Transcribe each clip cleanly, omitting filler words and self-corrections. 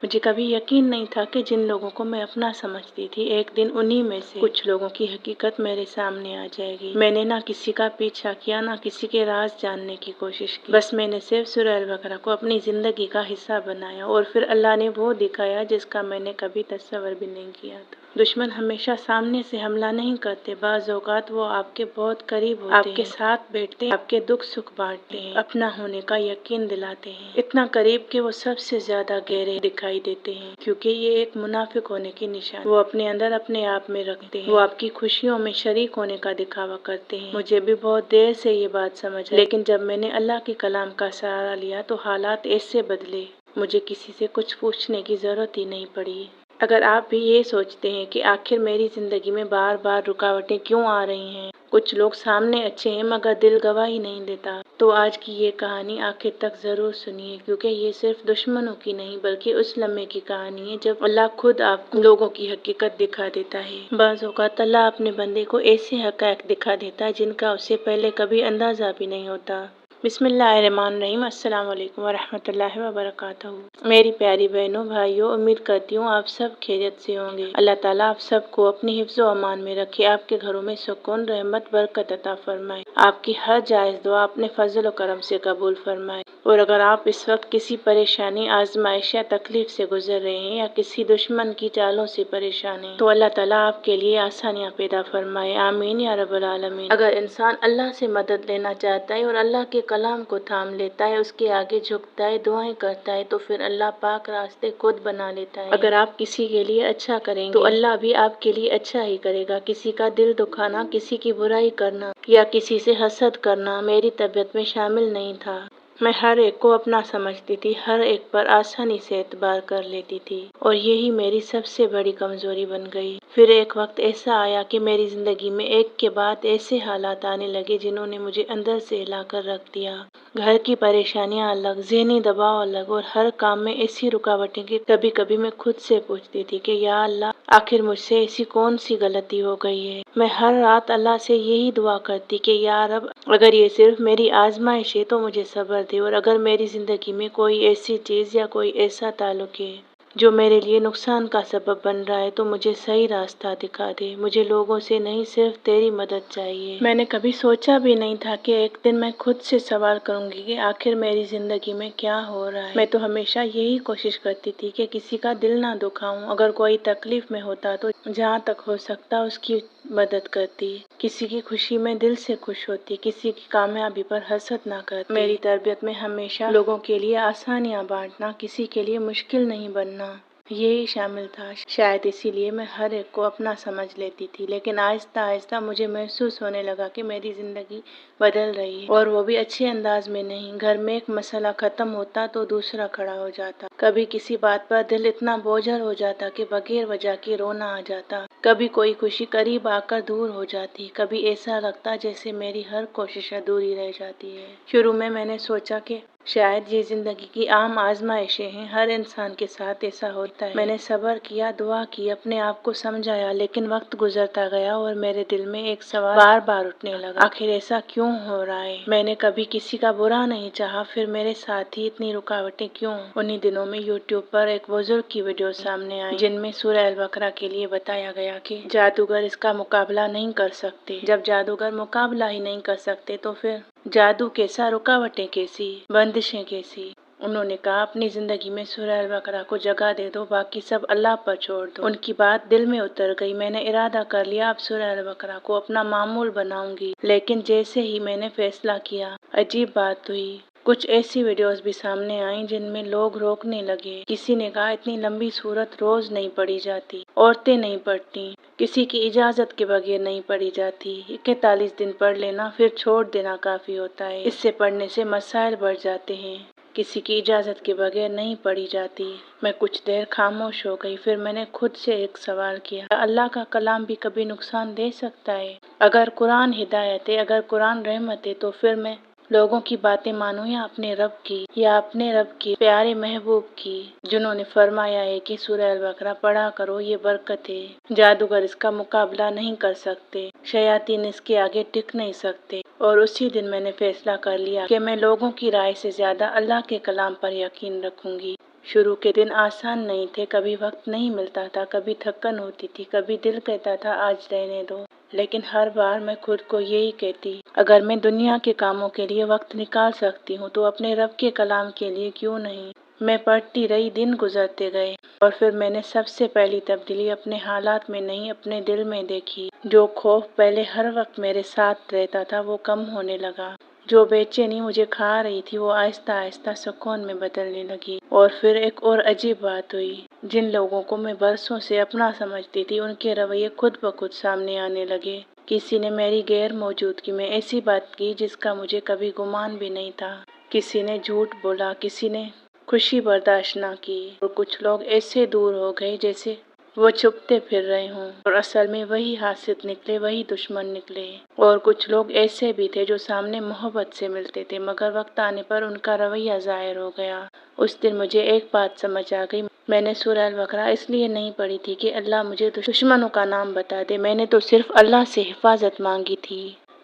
مجھے کبھی یقین نہیں تھا کہ جن لوگوں کو میں اپنا سمجھتی تھی ایک دن انہی میں سے کچھ لوگوں کی حقیقت میرے سامنے آ جائے گی۔ میں نے نہ کسی کا پیچھا کیا، نہ کسی کے راز جاننے کی کوشش کی، بس میں نے صرف سورہ البقرہ کو اپنی زندگی کا حصہ بنایا، اور پھر اللہ نے وہ دکھایا جس کا میں نے کبھی تصور بھی نہیں کیا تھا۔ دشمن ہمیشہ سامنے سے حملہ نہیں کرتے، بعض اوقات وہ آپ کے بہت قریب ہوتے ہیں، آپ کے ساتھ بیٹھتے ہیں، آپ کے دکھ سکھ بانٹتے ہیں، اپنا ہونے کا یقین دلاتے ہیں، اتنا قریب کہ وہ سب سے زیادہ گہرے دکھائی دیتے ہیں، کیونکہ یہ ایک منافق ہونے کی نشان وہ اپنے اندر اپنے آپ میں رکھتے ہیں۔ وہ آپ کی خوشیوں میں شریک ہونے کا دکھاوا کرتے ہیں۔ مجھے بھی بہت دیر سے یہ بات سمجھ آئی، لیکن جب میں نے اللہ کے کلام کا سہارا لیا تو حالات ایسے بدلے، مجھے کسی سے کچھ پوچھنے کی ضرورت ہی نہیں پڑی۔ اگر آپ بھی یہ سوچتے ہیں کہ آخر میری زندگی میں بار بار رکاوٹیں کیوں آ رہی ہیں، کچھ لوگ سامنے اچھے ہیں مگر دل گواہی نہیں دیتا، تو آج کی یہ کہانی آخر تک ضرور سنیے، کیونکہ یہ صرف دشمنوں کی نہیں بلکہ اس لمحے کی کہانی ہے جب اللہ خود آپ کو لوگوں کی حقیقت دکھا دیتا ہے۔ بعض اوقات اللہ اپنے بندے کو ایسے حقائق دکھا دیتا ہے جن کا اسے پہلے کبھی اندازہ بھی نہیں ہوتا۔ بسم اللہ الرحمن الرحیم۔ السلام علیکم ورحمۃ اللہ وبرکاتہ۔ میری پیاری بہنوں بھائیوں، امید کرتی ہوں آپ سب خیریت سے ہوں گے۔ اللہ تعالیٰ آپ سب کو اپنی حفظ و امان میں رکھے، آپ کے گھروں میں سکون، رحمت، برکت عطا فرمائے، آپ کی ہر جائز دعا اپنے فضل و کرم سے قبول فرمائے۔ اور اگر آپ اس وقت کسی پریشانی، آزمائش یا تکلیف سے گزر رہے ہیں یا کسی دشمن کی چالوں سے پریشان ہیں تو اللہ تعالیٰ آپ کے لیے آسانیاں پیدا فرمائے، آمین یا رب العالمین۔ اگر انسان اللہ سے مدد لینا چاہتا ہے اور اللہ کے کلام کو تھام لیتا ہے، اس کے آگے جھکتا ہے، دعائیں کرتا ہے تو پھر اللہ پاک راستے خود بنا لیتا ہے۔ اگر آپ کسی کے لیے اچھا کریں گے تو اللہ بھی آپ کے لیے اچھا ہی کرے گا۔ کسی کا دل دکھانا، کسی کی برائی کرنا یا کسی سے حسد کرنا میری طبیعت میں شامل نہیں تھا۔ میں ہر ایک کو اپنا سمجھتی تھی، ہر ایک پر آسانی سے اعتبار کر لیتی تھی، اور یہی میری سب سے بڑی کمزوری بن گئی۔ پھر ایک وقت ایسا آیا کہ میری زندگی میں ایک کے بعد ایسے حالات آنے لگے جنہوں نے مجھے اندر سے ہلا کر رکھ دیا۔ گھر کی پریشانیاں الگ، ذہنی دباؤ الگ، اور ہر کام میں ایسی رکاوٹیں کہ کبھی کبھی میں خود سے پوچھتی تھی کہ یا اللہ، آخر مجھ سے ایسی کون سی غلطی ہو گئی ہے۔ میں ہر رات اللہ سے یہی دعا کرتی کہ یا رب، اگر یہ صرف میری آزمائش ہے تو مجھے صبر دے، اور اگر میری زندگی میں کوئی ایسی چیز یا کوئی ایسا تعلق ہے جو میرے لیے نقصان کا سبب بن رہا ہے تو مجھے صحیح راستہ دکھا دے۔ مجھے لوگوں سے نہیں، صرف تیری مدد چاہیے۔ میں نے کبھی سوچا بھی نہیں تھا کہ ایک دن میں خود سے سوال کروں گی کہ آخر میری زندگی میں کیا ہو رہا ہے۔ میں تو ہمیشہ یہی کوشش کرتی تھی کہ کسی کا دل نہ دکھاؤں، اگر کوئی تکلیف میں ہوتا تو جہاں تک ہو سکتا اس کی مدد کرتی، کسی کی خوشی میں دل سے خوش ہوتی، کسی کی کامیابی پر حسد نہ کرتی۔ میری تربیت میں ہمیشہ لوگوں کے لیے آسانیاں بانٹنا، کسی کے لیے مشکل نہیں بننا، یہی شامل تھا۔ شاید اسی لیے میں ہر ایک کو اپنا سمجھ لیتی تھی، لیکن آہستہ آہستہ مجھے محسوس ہونے لگا کہ میری زندگی بدل رہی ہے، اور وہ بھی اچھے انداز میں نہیں۔ گھر میں ایک مسئلہ ختم ہوتا تو دوسرا کھڑا ہو جاتا، کبھی کسی بات پر دل اتنا بوجھل ہو جاتا کہ بغیر وجہ کے رونا آ جاتا، کبھی کوئی خوشی قریب آ کر دور ہو جاتی، کبھی ایسا لگتا جیسے میری ہر کوشش ادھوری رہ جاتی ہے۔ شروع میں نے سوچا کہ شاید یہ زندگی کی عام آزمائشیں ہیں، ہر انسان کے ساتھ ایسا ہوتا ہے۔ میں نے صبر کیا، دعا کی، اپنے آپ کو سمجھایا، لیکن وقت گزرتا گیا اور میرے دل میں ایک سوال بار بار اٹھنے لگا، آخر ایسا کیوں ہو رہا ہے؟ میں نے کبھی کسی کا برا نہیں چاہا، پھر میرے ساتھ ہی اتنی رکاوٹیں کیوں؟ انہی دنوں میں یوٹیوب پر ایک بزرگ کی ویڈیو سامنے آئی جن میں سورہ البقرہ کے لیے بتایا گیا کہ جادوگر اس کا مقابلہ نہیں کر سکتے۔ جب جادوگر مقابلہ ہی نہیں کر سکتے تو پھر جادو کیسا، رکاوٹیں کیسی، بندشیں کیسی؟ انہوں نے کہا اپنی زندگی میں سورہ البقرہ کو جگہ دے دو، باقی سب اللہ پر چھوڑ دو۔ ان کی بات دل میں اتر گئی، میں نے ارادہ کر لیا اب سورہ البقرہ کو اپنا معمول بناؤں گی۔ لیکن جیسے ہی میں نے فیصلہ کیا، عجیب بات ہوئی، کچھ ایسی ویڈیوز بھی سامنے آئیں جن میں لوگ روکنے لگے۔ کسی نے کہا اتنی لمبی سورت روز نہیں پڑھی جاتی، عورتیں نہیں پڑھتی، کسی کی اجازت کے بغیر نہیں پڑھی جاتی، 41 دن پڑھ لینا پھر چھوڑ دینا کافی ہوتا ہے، اس سے پڑھنے سے مسائل بڑھ جاتے ہیں، کسی کی اجازت کے بغیر نہیں پڑھی جاتی۔ میں کچھ دیر خاموش ہو گئی، پھر میں نے خود سے ایک سوال کیا، کیا اللہ کا کلام بھی کبھی نقصان دے سکتا ہے؟ اگر قرآن ہدایت ہے، اگر قرآن رحمت ہے، تو پھر میں لوگوں کی باتیں مانوں یا اپنے رب کی پیارے محبوب کی، جنہوں نے فرمایا ہے کہ سورہ البقرہ پڑھا کرو، یہ برکت ہے، جادوگر اس کا مقابلہ نہیں کر سکتے، شیاطین اس کے آگے ٹک نہیں سکتے۔ اور اسی دن میں نے فیصلہ کر لیا کہ میں لوگوں کی رائے سے زیادہ اللہ کے کلام پر یقین رکھوں گی۔ شروع کے دن آسان نہیں تھے، کبھی وقت نہیں ملتا تھا، کبھی تھکن ہوتی تھی، کبھی دل کہتا تھا آج رہنے دو، لیکن ہر بار میں خود کو یہی کہتی اگر میں دنیا کے کاموں کے لیے وقت نکال سکتی ہوں تو اپنے رب کے کلام کے لیے کیوں نہیں۔ میں پڑھتی رہی، دن گزرتے گئے اور پھر میں نے سب سے پہلی تبدیلی اپنے حالات میں نہیں اپنے دل میں دیکھی۔ جو خوف پہلے ہر وقت میرے ساتھ رہتا تھا وہ کم ہونے لگا، جو بے چینی مجھے کھا رہی تھی وہ آہستہ آہستہ سکون میں بدلنے لگی۔ اور پھر ایک اور عجیب بات ہوئی، جن لوگوں کو میں برسوں سے اپنا سمجھتی تھی ان کے رویے خود بخود سامنے آنے لگے۔ کسی نے میری غیر موجودگی میں ایسی بات کی جس کا مجھے کبھی گمان بھی نہیں تھا، کسی نے جھوٹ بولا، کسی نے خوشی برداشت نہ کی، اور کچھ لوگ ایسے دور ہو گئے جیسے وہ چھپتے پھر رہے ہوں اور اصل میں وہی حاسد نکلے، وہی دشمن نکلے۔ اور کچھ لوگ ایسے بھی تھے جو سامنے محبت سے ملتے تھے مگر وقت آنے پر ان کا رویہ ظاہر ہو گیا۔ اس دن مجھے ایک بات سمجھ آ گئی، میں نے سورہ البقرہ اس لیے نہیں پڑھی تھی کہ اللہ مجھے دشمنوں کا نام بتا دے، میں نے تو صرف اللہ سے حفاظت مانگی تھی،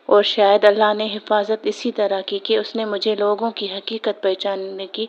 اور شاید اللہ نے حفاظت اسی طرح کی کہ اس نے مجھے لوگوں کی حقیقت پہچاننے کی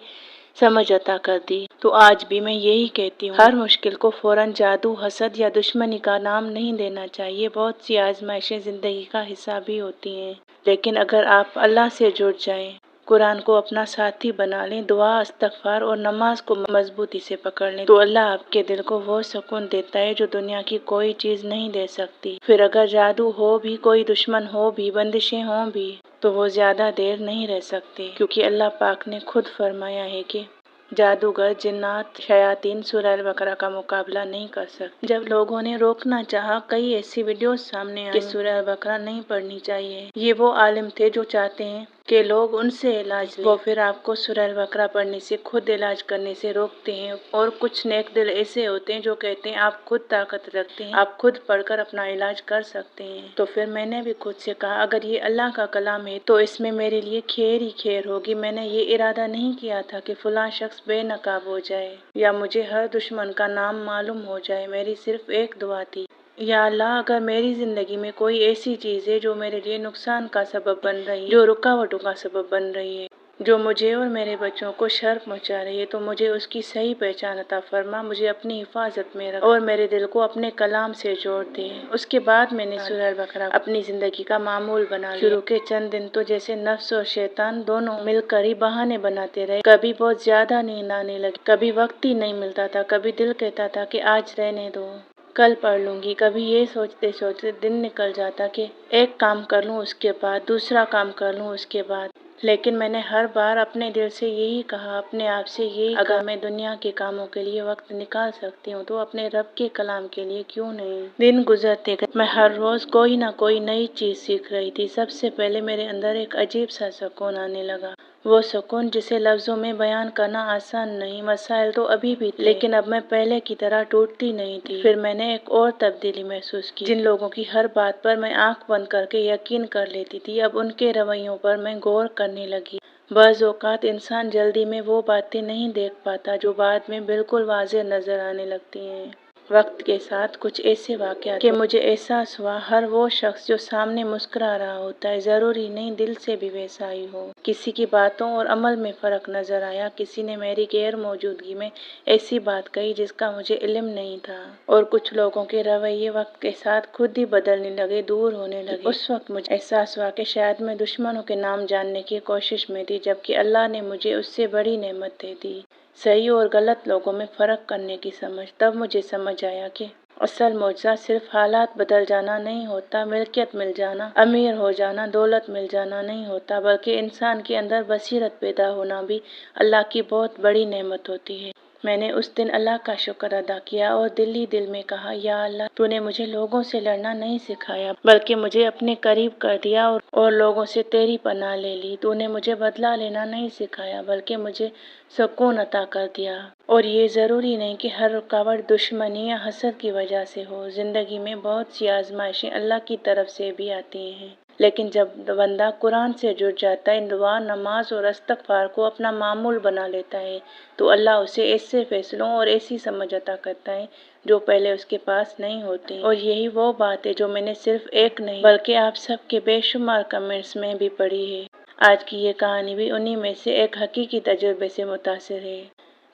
سمجھ عطا کر دی۔ تو آج بھی میں یہی کہتی ہوں، ہر مشکل کو فوراً جادو، حسد یا دشمنی کا نام نہیں دینا چاہیے۔ بہت سی آزمائشیں زندگی کا حصہ بھی ہوتی ہیں، لیکن اگر آپ اللہ سے جڑ جائیں، قرآن کو اپنا ساتھی بنا لیں، دعا، استغفار اور نماز کو مضبوطی سے پکڑ لیں تو اللہ آپ کے دل کو وہ سکون دیتا ہے جو دنیا کی کوئی چیز نہیں دے سکتی۔ پھر اگر جادو ہو بھی، کوئی دشمن ہو بھی، بندشیں ہوں بھی، تو وہ زیادہ دیر نہیں رہ سکتے، کیونکہ اللہ پاک نے خود فرمایا ہے کہ جادوگر، جنات، شیاطین سورہ البقرہ کا مقابلہ نہیں کر سکتے۔ جب لوگوں نے روکنا چاہا، کئی ایسی ویڈیوز سامنے آئیں کہ سورہ البقرہ نہیں پڑھنی چاہیے، یہ وہ عالم تھے جو چاہتے ہیں کہ لوگ ان سے علاج لیں، وہ پھر آپ کو سورہ البقرہ پڑھنے سے، خود علاج کرنے سے روکتے ہیں۔ اور کچھ نیک دل ایسے ہوتے ہیں جو کہتے ہیں آپ خود طاقت رکھتے ہیں، آپ خود پڑھ کر اپنا علاج کر سکتے ہیں۔ تو پھر میں نے بھی خود سے کہا اگر یہ اللہ کا کلام ہے تو اس میں میرے لیے خیر ہی خیر ہوگی۔ میں نے یہ ارادہ نہیں کیا تھا کہ فلاں شخص بے نقاب ہو جائے یا مجھے ہر دشمن کا نام معلوم ہو جائے، میری صرف ایک دعا تھی، یا اللہ اگر میری زندگی میں کوئی ایسی چیز ہے جو میرے لیے نقصان کا سبب بن رہی ہے، جو رکاوٹوں کا سبب بن رہی ہے، جو مجھے اور میرے بچوں کو شر پہنچا رہی ہے، تو مجھے اس کی صحیح پہچان عطا فرما، مجھے اپنی حفاظت میں رکھ اور میرے دل کو اپنے کلام سے جوڑ دے۔ اس کے بعد میں نے سورہ البقرہ اپنی زندگی کا معمول بنا لیا۔ شروع کے چند دن تو جیسے نفس اور شیطان دونوں مل کر ہی بہانے بناتے رہے، کبھی بہت زیادہ نیند آنے لگی، کبھی وقت ہی نہیں ملتا تھا، کبھی دل کہتا تھا کہ آج رہنے دو، کل پڑھ لوں گی، کبھی یہ سوچتے سوچتے دن نکل جاتا کہ ایک کام کر لوں اس کے بعد دوسرا کام کر لوں اس کے بعد، لیکن میں نے ہر بار اپنے دل سے یہی کہا، اپنے آپ سے یہی کہا، اگر میں دنیا کے کاموں کے لیے وقت نکال سکتی ہوں تو اپنے رب کے کلام کے لیے کیوں نہیں۔ دن گزرتے گئے، میں ہر روز کوئی نہ کوئی نئی چیز سیکھ رہی تھی۔ سب سے پہلے میرے اندر ایک عجیب سا سکون آنے لگا، وہ سکون جسے لفظوں میں بیان کرنا آسان نہیں۔ مسائل تو ابھی بھی تھے، لیکن اب میں پہلے کی طرح ٹوٹتی نہیں تھی۔ پھر میں نے ایک اور تبدیلی محسوس کی، جن لوگوں کی ہر بات پر میں آنکھ بند کر کے یقین کر لیتی تھی، اب ان کے رویوں پر میں غور کرنے لگی۔ بعض اوقات انسان جلدی میں وہ باتیں نہیں دیکھ پاتا جو بعد میں بالکل واضح نظر آنے لگتی ہیں۔ وقت کے ساتھ کچھ ایسے واقعات کہ مجھے احساس ہوا ہر وہ شخص جو سامنے مسکرا رہا ہوتا ہے ضروری نہیں دل سے بھی ویسا ہی ہو۔ کسی کی باتوں اور عمل میں فرق نظر آیا، کسی نے میری غیر موجودگی میں ایسی بات کہی جس کا مجھے علم نہیں تھا، اور کچھ لوگوں کے رویے وقت کے ساتھ خود ہی بدلنے لگے، دور ہونے لگے۔ اس وقت مجھے احساس ہوا کہ شاید میں دشمنوں کے نام جاننے کی کوشش میں تھی، جبکہ اللہ نے مجھے اس سے بڑی نعمت دے دی، صحیح اور غلط لوگوں میں فرق کرنے کی سمجھ۔ تب مجھے سمجھ آیا کہ اصل معجزہ صرف حالات بدل جانا نہیں ہوتا، ملکیت مل جانا، امیر ہو جانا، دولت مل جانا نہیں ہوتا، بلکہ انسان کے اندر بصیرت پیدا ہونا بھی اللہ کی بہت بڑی نعمت ہوتی ہے۔ میں نے اس دن اللہ کا شکر ادا کیا اور دل ہی دل میں کہا، یا اللہ تو نے مجھے لوگوں سے لڑنا نہیں سکھایا بلکہ مجھے اپنے قریب کر دیا اور لوگوں سے تیری پناہ لے لی۔ تو نے مجھے بدلہ لینا نہیں سکھایا بلکہ مجھے سکون عطا کر دیا، اور یہ ضروری نہیں کہ ہر رکاوٹ دشمنی یا حسد کی وجہ سے ہو۔ زندگی میں بہت سی آزمائشیں اللہ کی طرف سے بھی آتی ہیں، لیکن جب بندہ قرآن سے جڑ جاتا ہے، دعا، نماز اور استغفار کو اپنا معمول بنا لیتا ہے، تو اللہ اسے ایسے فیصلوں اور ایسی سمجھ عطا کرتا ہے جو پہلے اس کے پاس نہیں ہوتے۔ اور یہی وہ بات ہے جو میں نے صرف ایک نہیں بلکہ آپ سب کے بے شمار کمنٹس میں بھی پڑھی ہے۔ آج کی یہ کہانی بھی انہی میں سے ایک حقیقی تجربے سے متاثر ہے۔